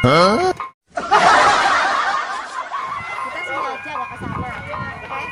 Hah? Kita sini aja nggak ke sana, oke?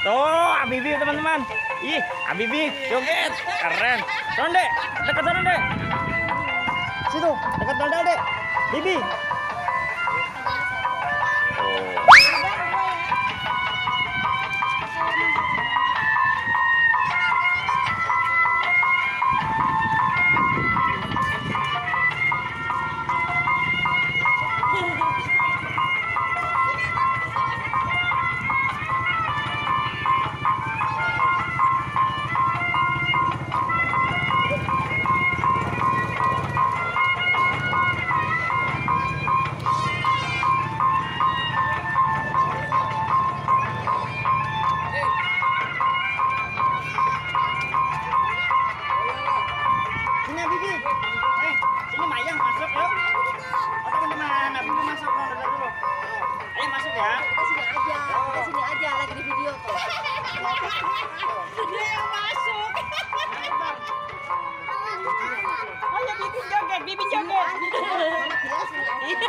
Tuh, Abibi teman-teman. Ih, Abibi joget. Keren. Sonde, dekat sana, Dek. Situ, dekat Dalda, Dek. Bibi. Sini Bibi. Sini Mayang masuk yuk. Oh teman-teman, Bibi masuk dulu. Ayo masuk ya. Kita sini aja lagi di video tuh. Dia yang masuk. Oh ya Bibi joget, Bibi joget. Kita sini aja.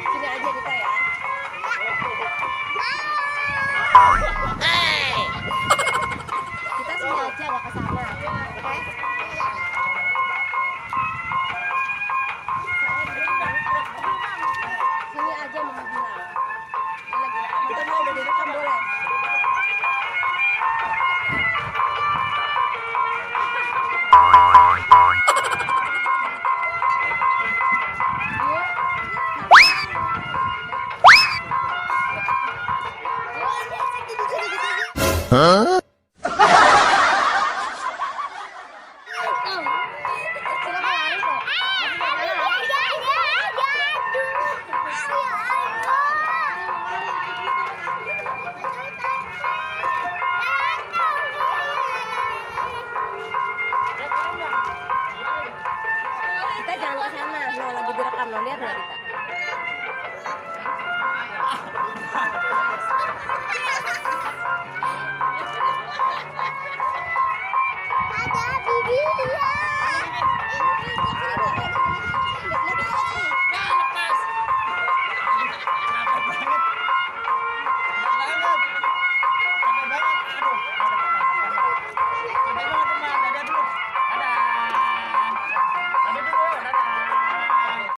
Sini aja kita ya. Kita sini aja nggak ke sana, oke? Sini aja mau bilang. Kita mau udah direkam boleh. Hah? Kita jangan ke sana, lo lagi direkam lo lihat nggak kita?